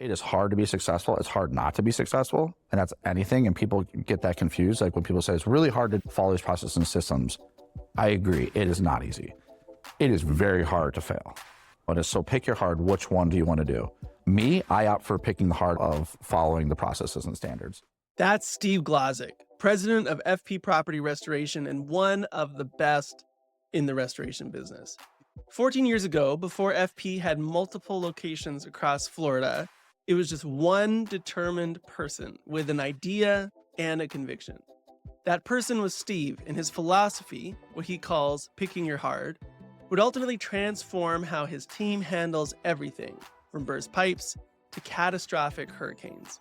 It is hard to be successful. It's hard not to be successful. And that's anything. And people get that confused. Like when people say it's really hard to follow these processes and systems, I agree. It is not easy. It is very hard to fail. So pick your hard. Which one do you want to do? Me, I opt for picking the hard of following the processes and standards. That's Steve Glozik, president of FP Property Restoration and one of the best in the restoration business. 14 years ago, before FP had multiple locations across Florida, it was just one determined person with an idea and a conviction. That person was Steve, and his philosophy, what he calls picking your hard, would ultimately transform how his team handles everything, from burst pipes to catastrophic hurricanes.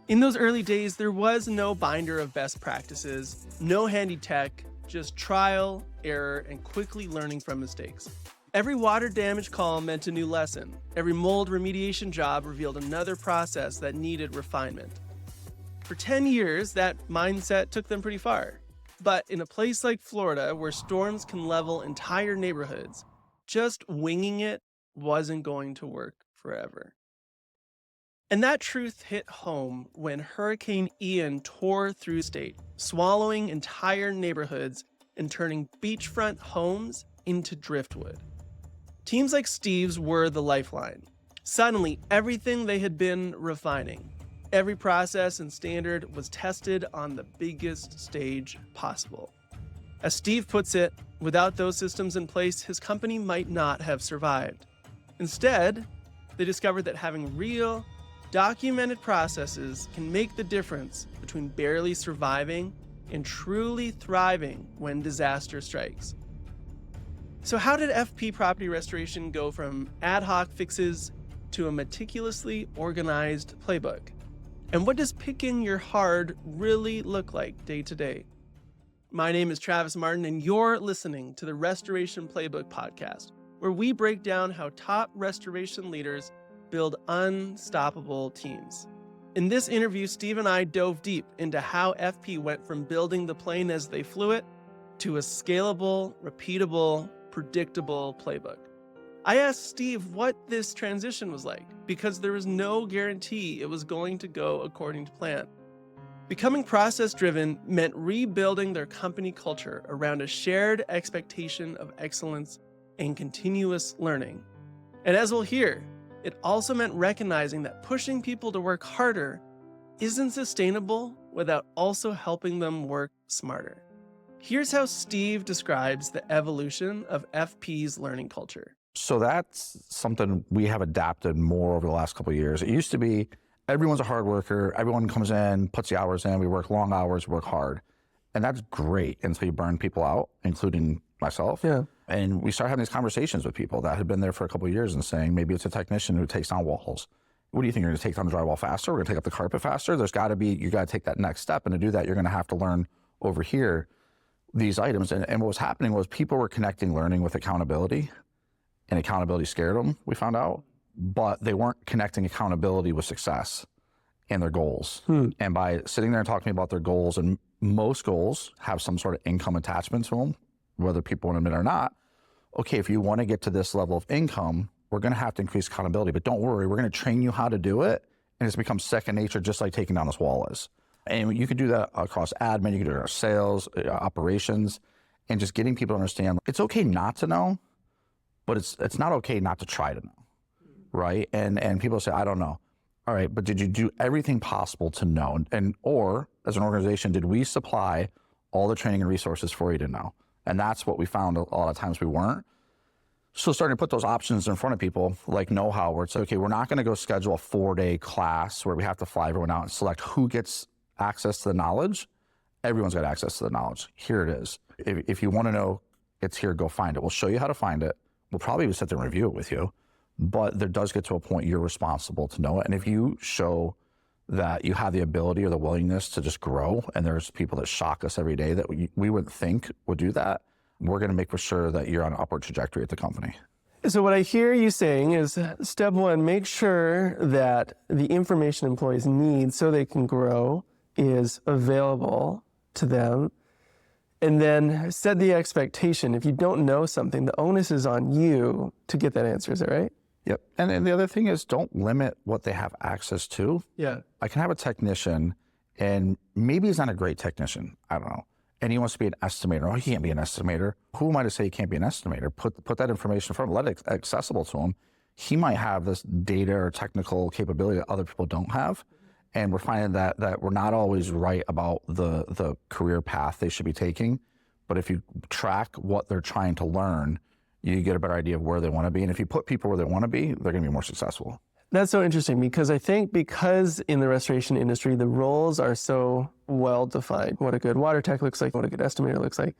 In those early days, there was no binder of best practices, no handy tech, just trial, error, and quickly learning from mistakes. Every water damage call meant a new lesson. Every mold remediation job revealed another process that needed refinement. For 10 years, that mindset took them pretty far. But in a place like Florida, where storms can level entire neighborhoods, just winging it wasn't going to work forever. And that truth hit home when Hurricane Ian tore through the state, swallowing entire neighborhoods and turning beachfront homes into driftwood. Teams like Steve's were the lifeline. Suddenly, everything they had been refining, every process and standard was tested on the biggest stage possible. As Steve puts it, without those systems in place, his company might not have survived. Instead, they discovered that having real, documented processes can make the difference between barely surviving and truly thriving when disaster strikes. So how did FP Property Restoration go from ad hoc fixes to a meticulously organized playbook? And what does picking your hard really look like day to day? My name is Travis Martin, and you're listening to the Restoration Playbook Podcast, where we break down how top restoration leaders build unstoppable teams. In this interview, Steve and I dove deep into how FP went from building the plane as they flew it to a scalable, repeatable, predictable playbook. I asked Steve what this transition was like, because there was no guarantee it was going to go according to plan. Becoming process-driven meant rebuilding their company culture around a shared expectation of excellence and continuous learning. And as we'll hear, it also meant recognizing that pushing people to work harder isn't sustainable without also helping them work smarter. Here's how Steve describes the evolution of FP's learning culture. So that's something we have adapted more over the last couple of years. It used to be everyone's a hard worker. Everyone comes in, puts the hours in. We work long hours, work hard. And that's great until you burn people out, including myself. Yeah. And we start having these conversations with people that had been there for a couple of years and saying, maybe it's a technician who takes down walls. What do you think? You're going to take down the drywall faster? We're going to take up the carpet faster? You got to take that next step. And to do that, you're going to have to learn over here these items. And what was happening was people were connecting learning with accountability, and accountability scared them, we found out, but they weren't connecting accountability with success and their goals. And by sitting there and talking about their goals, and most goals have some sort of income attachment to them, whether people want to admit it or not. Okay, if you want to get to this level of income, we're going to have to increase accountability, but don't worry, we're going to train you how to do it, and it's become second nature, just like taking down this wall is. And you can do that across admin, you can do it across sales, operations, and just getting people to understand it's okay not to know, but it's not okay not to try to know, right? And people say, I don't know. All right, but did you do everything possible to know? Or as an organization, did we supply all the training and resources for you to know? And that's what we found a lot of times we weren't. So starting to put those options in front of people like KnowHow, where it's okay, we're not going to go schedule a 4-day class where we have to fly everyone out and select who gets access to the knowledge. Everyone's got access to the knowledge. Here it is. If you want to know, it's here, go find it. We'll show you how to find it. We'll probably sit there and review it with you, but there does get to a point you're responsible to know it. And if you show that you have the ability or the willingness to just grow, and there's people that shock us every day that we wouldn't think would do that, we're going to make for sure that you're on an upward trajectory at the company. So what I hear you saying is, step one, make sure that the information employees need so they can grow is available to them. And then set the expectation. If you don't know something, the onus is on you to get that answer. Is that right? Yep. And the other thing is, don't limit what they have access to. Yeah. I can have a technician, and maybe he's not a great technician. I don't know. And he wants to be an estimator. Oh, he can't be an estimator. Who am I to say he can't be an estimator? Put that information for him. Let it accessible to him. He might have this data or technical capability that other people don't have. And we're finding that we're not always right about the career path they should be taking. But if you track what they're trying to learn, you get a better idea of where they want to be. And if you put people where they want to be, they're going to be more successful. That's so interesting, because I think because in the restoration industry, the roles are so well defined, what a good water tech looks like, what a good estimator looks like,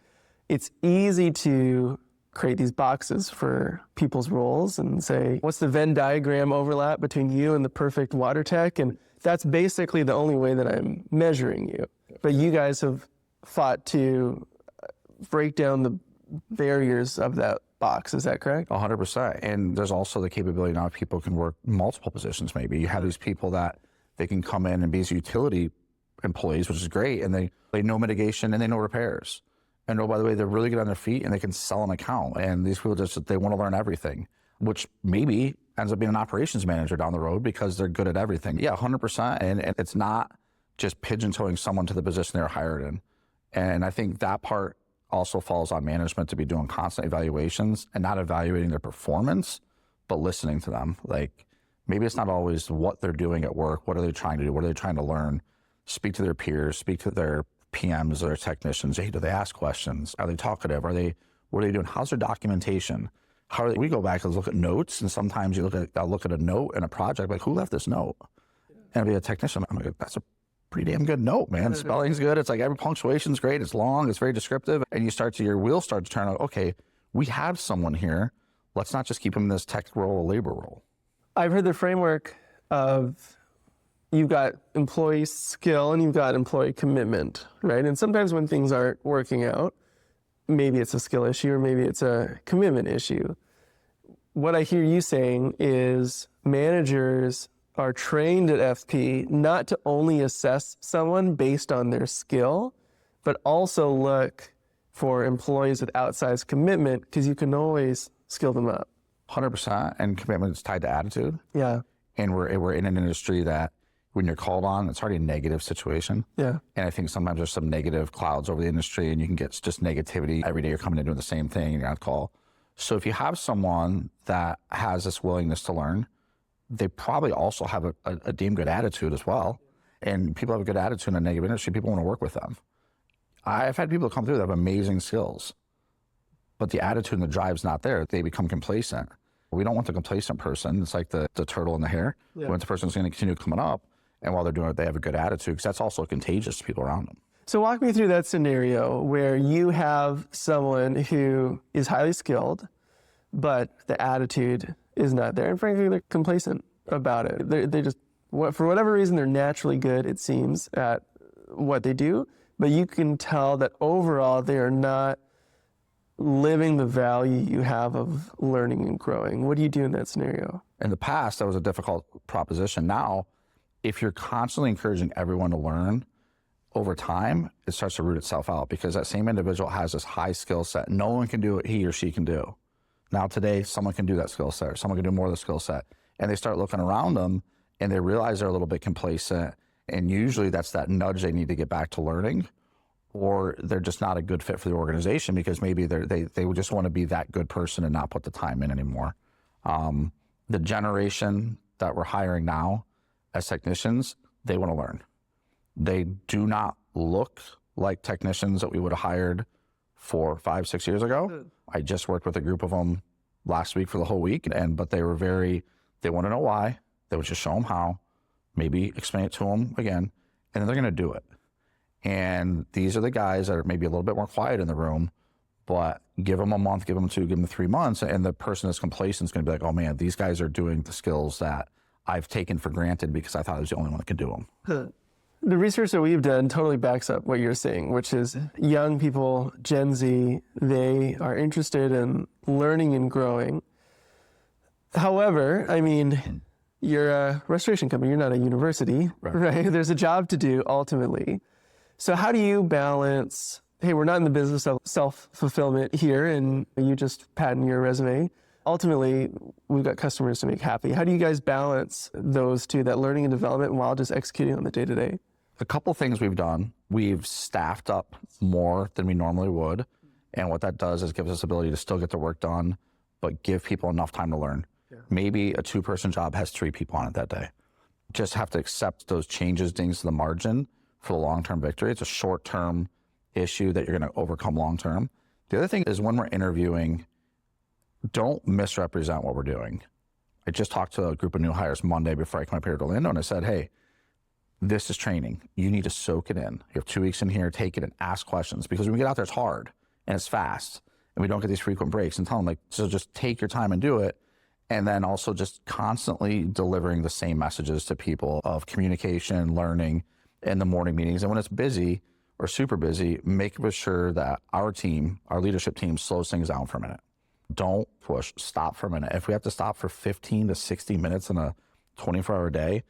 it's easy to create these boxes for people's roles and say, what's the Venn diagram overlap between you and the perfect water tech? And that's basically the only way that I'm measuring you. But you guys have fought to break down the barriers of that box. Is that correct? 100%. And there's also the capability now people can work multiple positions. Maybe you have these people that they can come in and be as utility employees, which is great. And they know mitigation and they know repairs. And oh, by the way, they're really good on their feet and they can sell an account. And these people they want to learn everything, which maybe ends up being an operations manager down the road because they're good at everything. Yeah, 100%. And it's not just pigeon-toeing someone to the position they're hired in. And I think that part also falls on management to be doing constant evaluations and not evaluating their performance, but listening to them. Like, maybe it's not always what they're doing at work. What are they trying to do? What are they trying to learn? Speak to their peers, speak to their PMs or technicians. Hey, do they ask questions? Are they talkative? What are they doing? How's their documentation? We go back and look at notes, and sometimes I'll look at a note in a project, like, who left this note? And I'll be a technician. I'm like, that's a pretty damn good note, man. Spelling's good. It's like every punctuation's great. It's long. It's very descriptive. And your wheels start to turn out, okay, we have someone here. Let's not just keep them in this tech role or labor role. I've heard the framework of you've got employee skill and you've got employee commitment, right? And sometimes when things aren't working out, maybe it's a skill issue or maybe it's a commitment issue. What I hear you saying is managers are trained at FP not to only assess someone based on their skill, but also look for employees with outsized commitment, because you can always skill them up. 100%. And commitment is tied to attitude. Yeah. And we're in an industry that when you're called on, it's already a negative situation. Yeah. And I think sometimes there's some negative clouds over the industry and you can get just negativity. Every day you're coming in doing the same thing and you're on call. So if you have someone that has this willingness to learn, they probably also have a damn good attitude as well. And people have a good attitude in a negative industry. People want to work with them. I've had people come through that have amazing skills, but the attitude and the drive's not there. They become complacent. We don't want the complacent person. It's like the turtle in the hare. Yeah. We want the person who's going to continue coming up. And while they're doing it, they have a good attitude, because that's also contagious to people around them. So walk me through that scenario where you have someone who is highly skilled, but the attitude is not there. And frankly, they're complacent about it. They just, for whatever reason, they're naturally good, it seems, at what they do. But you can tell that overall, they are not living the value you have of learning and growing. What do you do in that scenario? In the past, that was a difficult proposition. Now, if you're constantly encouraging everyone to learn, over time, it starts to root itself out, because that same individual has this high skill set. No one can do what he or she can do. Now today, someone can do that skill set, or someone can do more of the skill set. And they start looking around them and they realize they're a little bit complacent. And usually that's that nudge they need to get back to learning, or they're just not a good fit for the organization because maybe they would just want to be that good person and not put the time in anymore. The generation that we're hiring now as technicians, they want to learn. They do not look like technicians that we would have hired 4, 5, 6 years ago. I just worked with a group of them last week for the whole week, but they want to know why. They would just show them how, maybe explain it to them again, and then they're going to do it. And these are the guys that are maybe a little bit more quiet in the room, but give them a month, give them 2, give them 3 months, and the person that's complacent is going to be like, oh man, these guys are doing the skills that I've taken for granted because I thought I was the only one that could do them. The research that we've done totally backs up what you're saying, which is young people, Gen Z, they are interested in learning and growing. However, I mean, you're a restoration company, you're not a university, right? There's a job to do ultimately. So how do you balance, hey, we're not in the business of self-fulfillment here, and you just patent your resume. ultimately, we've got customers to make happy. How do you guys balance those two, that learning and development, while just executing on the day-to-day? A couple things we've done. We've staffed up more than we normally would. And what that does is gives us the ability to still get the work done, but give people enough time to learn. Yeah. Maybe a 2-person job has 3 people on it that day. Just have to accept those changes, dings to the margin for the long-term victory. It's a short-term issue that you're going to overcome long-term. The other thing is when we're interviewing, don't misrepresent what we're doing. I just talked to a group of new hires Monday before I came up here to Orlando, and I said, hey, this is training. You need to soak it in. You have 2 weeks in here, take it and ask questions, because when we get out there, it's hard and it's fast and we don't get these frequent breaks, and tell them, like, so just take your time and do it. And then also just constantly delivering the same messages to people of communication, learning in the morning meetings. And when it's busy or super busy, make sure that our team, our leadership team, slows things down for a minute. Don't push, stop for a minute. If we have to stop for 15 to 60 minutes in a 24-hour day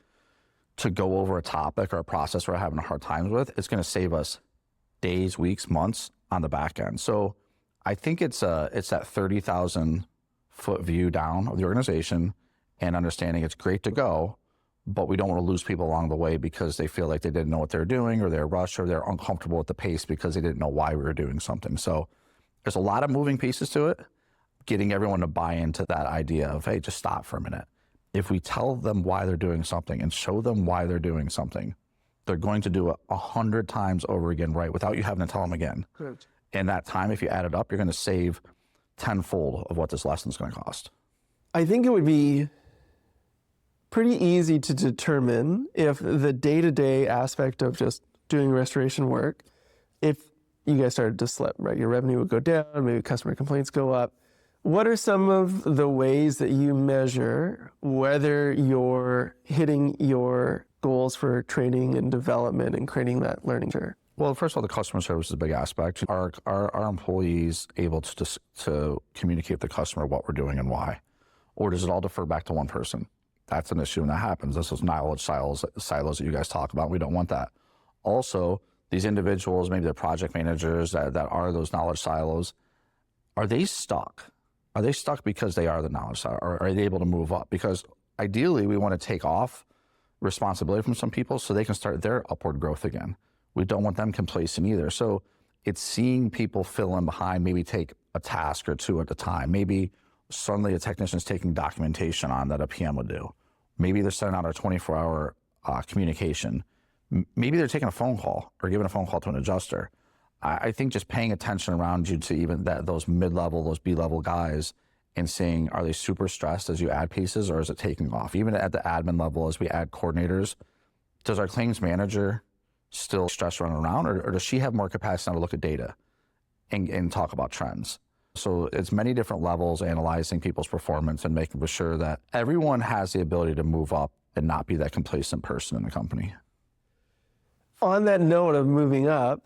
to go over a topic or a process we're having a hard time with, it's going to save us days, weeks, months on the back end. So I think it's that 30,000-foot view down of the organization and understanding it's great to go, but we don't want to lose people along the way because they feel like they didn't know what they're doing, or they're rushed, or they're uncomfortable with the pace because they didn't know why we were doing something. So there's a lot of moving pieces to it. Getting everyone to buy into that idea of, hey, just stop for a minute. If we tell them why they're doing something and show them why they're doing something, they're going to do it 100 times over again, right, without you having to tell them again. Correct. And that time, if you add it up, you're going to save tenfold of what this lesson's going to cost. I think it would be pretty easy to determine if the day-to-day aspect of just doing restoration work, if you guys started to slip, right? Your revenue would go down, maybe customer complaints go up. What are some of the ways that you measure whether you're hitting your goals for training and development and creating that learning curve? Well, first of all, the customer service is a big aspect. Are our employees able to communicate with the customer what we're doing and why? Or does it all defer back to one person? That's an issue when that happens. This is knowledge silos that you guys talk about. We don't want that. Also, these individuals, maybe the project managers that are those knowledge silos, are they stuck? Are they stuck because they are the knowledge silo, or are they able to move up? Because ideally, we want to take off responsibility from some people so they can start their upward growth again. We don't want them complacent either. So it's seeing people fill in behind, maybe take a task or 2 at a time. Maybe suddenly a technician's taking documentation on that a PM would do. Maybe they're sending out our 24-hour communication. Maybe they're taking a phone call or giving a phone call to an adjuster. I think just paying attention around you to even those mid-level, those B-level guys, and seeing, are they super stressed as you add pieces, or is it taking off? Even at the admin level, as we add coordinators, does our claims manager still stress running around, or does she have more capacity now to look at data and talk about trends? So it's many different levels, analyzing people's performance and making sure that everyone has the ability to move up and not be that complacent person in the company. On that note of moving up,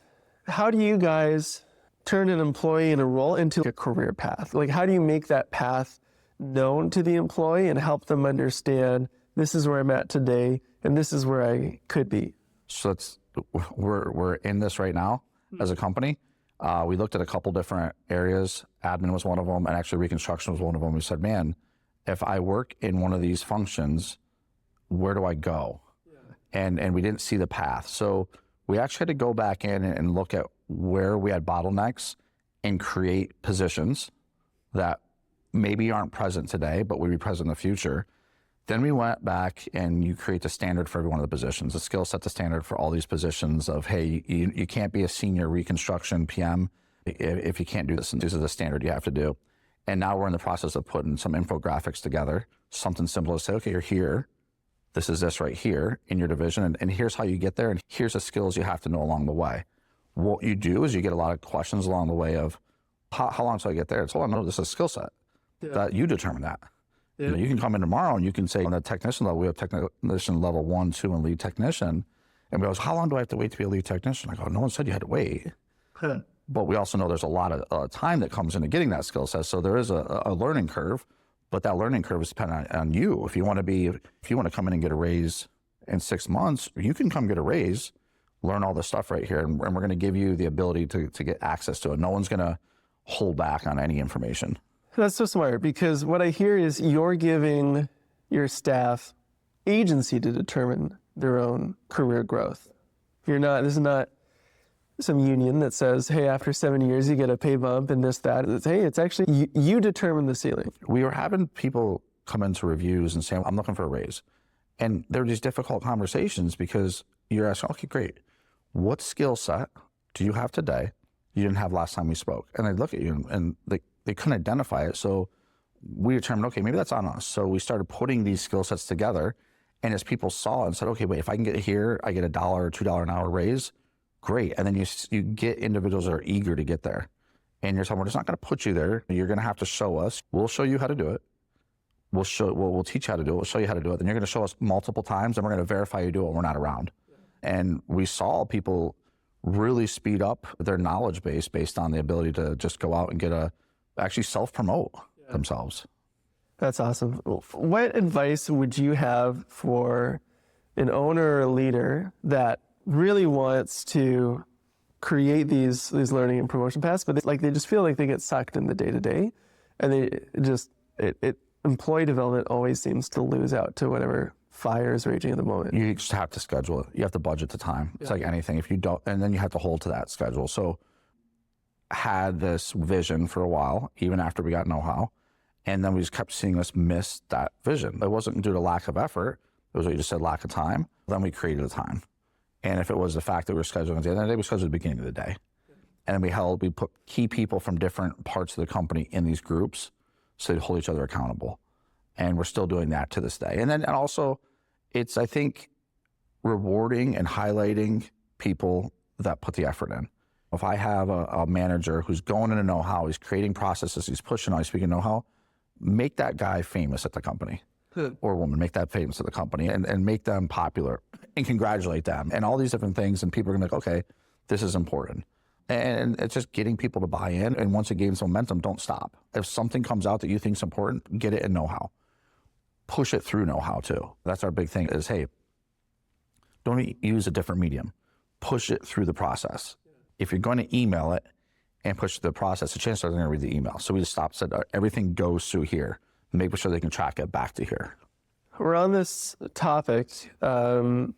how do you guys turn an employee in a role into a career path? Like, how do you make that path known to the employee and help them understand, this is where I'm at today and this is where I could be? So we're in this right now as a company. We looked at a couple different areas. Admin was one of them, and actually reconstruction was one of them. We said, man, if I work in one of these functions, where do I go? Yeah. And we didn't see the path. So we actually had to go back in and look at where we had bottlenecks and create positions that maybe aren't present today, but will be present in the future. Then we went back and you create the standard for every one of the positions. The skill set, the standard for all these positions of, hey, you can't be a senior reconstruction PM if you can't do this. And this is the standard you have to do. And now we're in the process of putting some infographics together, something simple to say, okay, you're here. This is this right here in your division. And here's how you get there. And here's the skills you have to know along the way. What you do is you get a lot of questions along the way of, how long till I get there? It's, well, no, this is a skill set. Yeah. That you determine that. Yeah. You know, you can come in tomorrow and you can say, on the technician level, we have technician level 1, 2, and lead technician. And we go, how long do I have to wait to be a lead technician? I go, no one said you had to wait. Huh. But we also know there's a lot of time that comes into getting that skill set. So there is a learning curve, but that learning curve is dependent on you. If you want to come in and get a raise in 6 months, you can come get a raise, learn all this stuff right here, and we're going to give you the ability to get access to it. No one's going to hold back on any information. That's so smart, because what I hear is you're giving your staff agency to determine their own career growth. This is not some union that says, hey, after 7 years, you get a pay bump and this, that. It's actually, you determine the ceiling. We were having people come into reviews and say, I'm looking for a raise. And there were these difficult conversations because you're asking, okay, great. What skill set do you have today you didn't have last time we spoke? And they look at you and they couldn't identify it. So we determined, okay, maybe that's on us. So we started putting these skill sets together. And as people saw it and said, okay, wait, if I can get here, I get $1 or $2 an hour raise, great. And then you get individuals that are eager to get there. And you're saying, we're just not going to put you there. You're going to have to show us. We'll show you how to do it. We'll teach you how to do it. We'll show you how to do it. Then you're going to show us multiple times, and we're going to verify you do it when we're not around. Yeah. And we saw people really speed up their knowledge base based on the ability to just go out and actually self-promote themselves. That's awesome. What advice would you have for an owner or a leader that really wants to create these learning and promotion paths, but they just feel like they get sucked in the day-to-day, and employee development always seems to lose out to whatever fire is raging at the moment? You just have to schedule it. You have to budget the time. It's like anything. If you don't, and then you have to hold to that schedule. So had this vision for a while, even after we got KnowHow, and then we just kept seeing us miss that vision. It wasn't due to lack of effort. It was what you just said, lack of time. Then we created the time. And if it was the fact that we were scheduling at the end of the day, we scheduled at the beginning of the day. And we put key people from different parts of the company in these groups so they hold each other accountable. And we're still doing that to this day. And also, it's, I think, rewarding and highlighting people that put the effort in. If I have a manager who's going into KnowHow, he's creating processes, he's pushing on, he's speaking KnowHow, make that guy famous at the company. Or woman, make that famous at the company and make them popular and congratulate them and all these different things. And people are going to be like, okay, this is important. And it's just getting people to buy in. And once it gains momentum, don't stop. If something comes out that you think is important, get it in KnowHow. Push it through KnowHow too. That's our big thing is, hey, don't use a different medium. Push it through the process. If you're going to email it and push the process, the chances are they're going to read the email. So we just stopped, said everything goes through here. Make sure they can track it back to here. We're on this topic of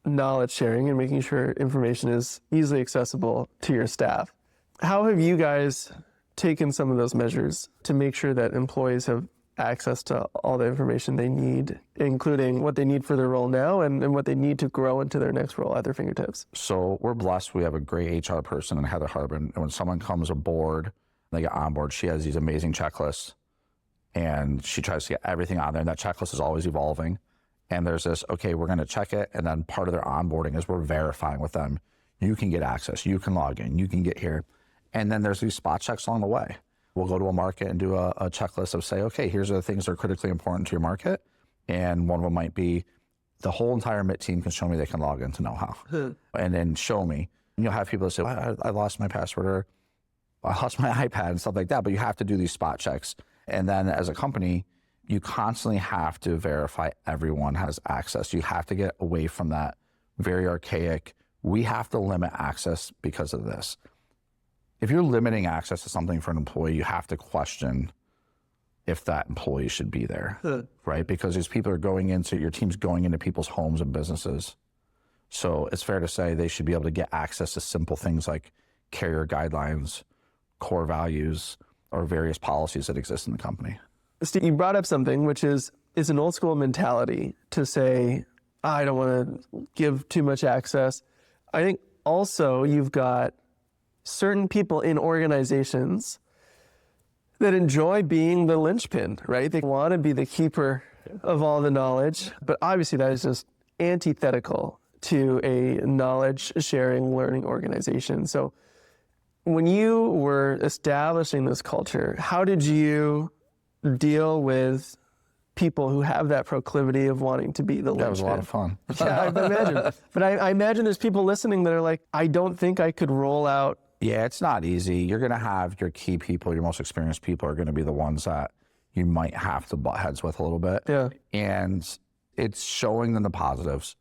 knowledge sharing and making sure information is easily accessible to your staff. How have you guys taken some of those measures to make sure that employees have access to all the information they need, including what they need for their role now and what they need to grow into their next role at their fingertips? So we're blessed. We have a great HR person in Heather Harbin. And when someone comes aboard, they get on board, she has these amazing checklists, and she tries to get everything on there. And that checklist is always evolving. And there's this, okay, we're going to check it. And then part of their onboarding is we're verifying with them. You can get access. You can log in. You can get here. And then there's these spot checks along the way. We'll go to a market and do a checklist of say, okay, here's the things that are critically important to your market. And one of them might be the whole entire MIT team can show me they can log into KnowHow. And then show me. And you'll have people that say, I lost my password, or I lost my iPad and stuff like that. But you have to do these spot checks. And then as a company, you constantly have to verify everyone has access. You have to get away from that very archaic, we have to limit access because of this. If you're limiting access to something for an employee, you have to question if that employee should be there, right? Because these people are going into, your team's going into people's homes and businesses. So it's fair to say they should be able to get access to simple things like carrier guidelines, core values, or various policies that exist in the company. Steve, you brought up something which is an old school mentality to say, I don't want to give too much access. I think also you've got certain people in organizations that enjoy being the linchpin, right? They want to be the keeper of all the knowledge, but obviously that is just antithetical to a knowledge sharing learning organization. So when you were establishing this culture, how did you deal with people who have that proclivity of wanting to be the linchpin? That was a lot of fun. Yeah, I imagine. But I imagine there's people listening that are like, I don't think I could roll out. Yeah, it's not easy. You're going to have your key people, your most experienced people are going to be the ones that you might have to butt heads with a little bit. Yeah. And it's showing them the positives.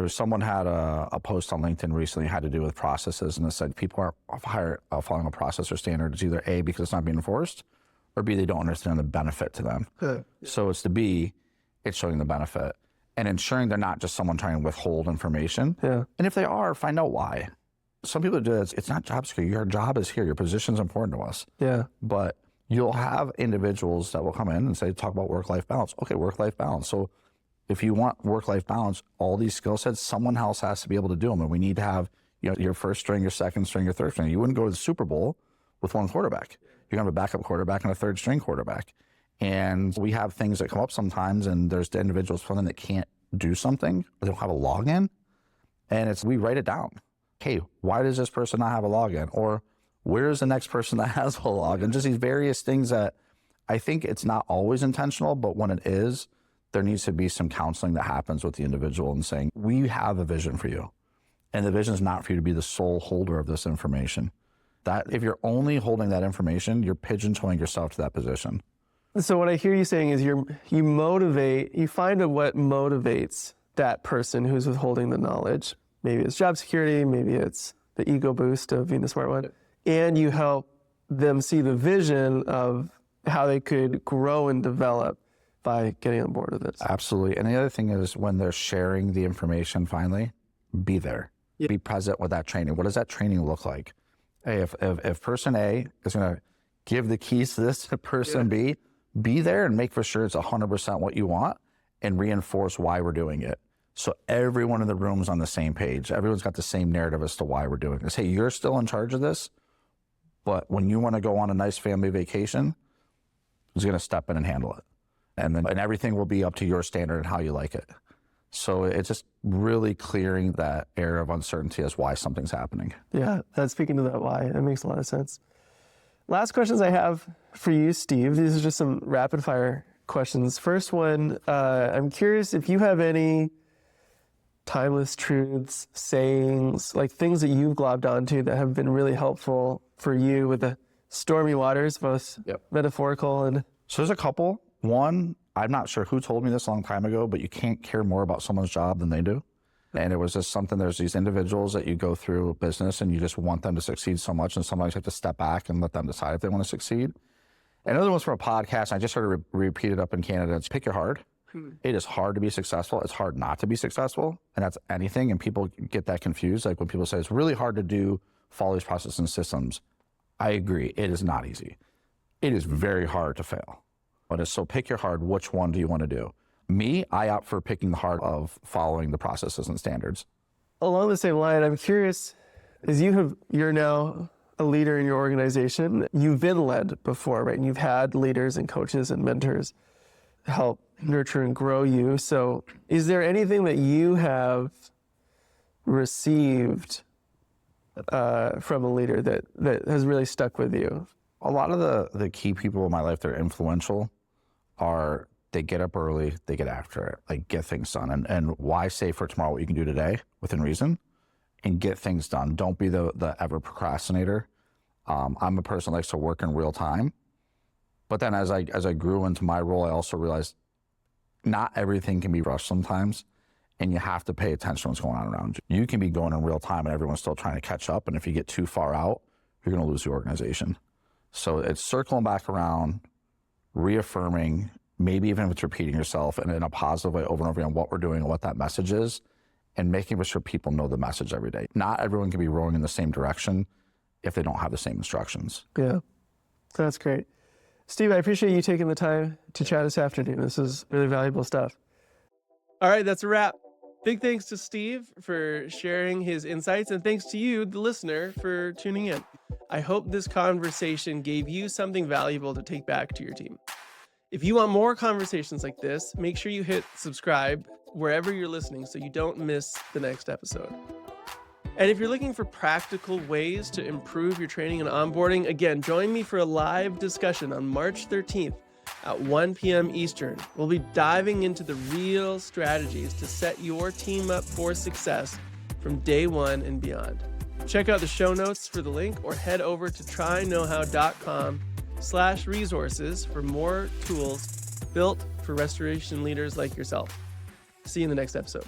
Someone had a post on LinkedIn recently had to do with processes, and it said people aren't following a process or standard. It's either A, because it's not being enforced, or B, they don't understand the benefit to them. So it's the B, it's showing the benefit and ensuring they're not just someone trying to withhold information. And if they are, find out why. Some people do it. It's not job security. Your job is here. Your position's important to us. But you'll have individuals that will come in and say, talk about work-life balance. Okay, work-life balance. So if you want work-life balance, all these skill sets, someone else has to be able to do them. And we need to have, your first string, your second string, your third string. You wouldn't go to the Super Bowl with one quarterback. You're going to have a backup quarterback and a third string quarterback. And we have things that come up sometimes, and there's the individuals filling that can't do something, or they don't have a login. And we write it down. Hey, why does this person not have a login? Or where's the next person that has a login? Just these various things that I think it's not always intentional, but when it is, there needs to be some counseling that happens with the individual and saying, we have a vision for you. And the vision is not for you to be the sole holder of this information. That if you're only holding that information, you're pigeonholing yourself to that position. So what I hear you saying is you find out what motivates that person who's withholding the knowledge. Maybe it's job security, maybe it's the ego boost of being the smart one. And you help them see the vision of how they could grow and develop by getting on board with this. Absolutely. And the other thing is when they're sharing the information finally, be there. Be present with that training. What does that training look like? Hey, if person A is going to give the keys to this to person B, be there and make for sure it's 100% what you want and reinforce why we're doing it. So everyone in the room is on the same page. Everyone's got the same narrative as to why we're doing this. Hey, you're still in charge of this, but when you want to go on a nice family vacation, who's going to step in and handle it? And everything will be up to your standard and how you like it. So it's just really clearing that area of uncertainty as why something's happening. Yeah, that's speaking to that why. That makes a lot of sense. Last questions I have for you, Steve. These are just some rapid fire questions. First one, I'm curious if you have any timeless truths, sayings, like things that you've globbed onto that have been really helpful for you with the stormy waters, both metaphorical and... So there's a couple. One, I'm not sure who told me this a long time ago, but you can't care more about someone's job than they do. And it was just something, there's these individuals that you go through business and you just want them to succeed so much, and sometimes you have to step back and let them decide if they want to succeed. Another one's from a podcast, I just heard it repeated up in Canada. It's pick your hard. It is hard to be successful. It's hard not to be successful. And that's anything. And people get that confused. Like when people say it's really hard to follow these processes and systems. I agree. It is not easy. It is very hard to fail. But so pick your hard. Which one do you want to do? Me, I opt for picking the hard of following the processes and standards. Along the same line, I'm curious, as you're now a leader in your organization, you've been led before, right? And you've had leaders and coaches and mentors help nurture and grow you. So is there anything that you have received from a leader that has really stuck with you? A lot of the key people in my life that are influential are they get up early, they get after it, like get things done. And why say for tomorrow what you can do today within reason and get things done. Don't be the ever procrastinator. I'm a person that likes to work in real time. But then as I grew into my role, I also realized not everything can be rushed sometimes, and you have to pay attention to what's going on around you. You can be going in real time and everyone's still trying to catch up. And if you get too far out, you're going to lose the organization. So it's circling back around, reaffirming, maybe even if it's repeating yourself and in a positive way over and over again what we're doing and what that message is, and making sure people know the message every day. Not everyone can be rowing in the same direction if they don't have the same instructions. Yeah, that's great. Steve, I appreciate you taking the time to chat this afternoon. This is really valuable stuff. All right, that's a wrap. Big thanks to Steve for sharing his insights, and thanks to you, the listener, for tuning in. I hope this conversation gave you something valuable to take back to your team. If you want more conversations like this, make sure you hit subscribe wherever you're listening so you don't miss the next episode. And if you're looking for practical ways to improve your training and onboarding, again, join me for a live discussion on March 13th at 1 p.m. Eastern. We'll be diving into the real strategies to set your team up for success from day one and beyond. Check out the show notes for the link or head over to tryknowhow.com/resources for more tools built for restoration leaders like yourself. See you in the next episode.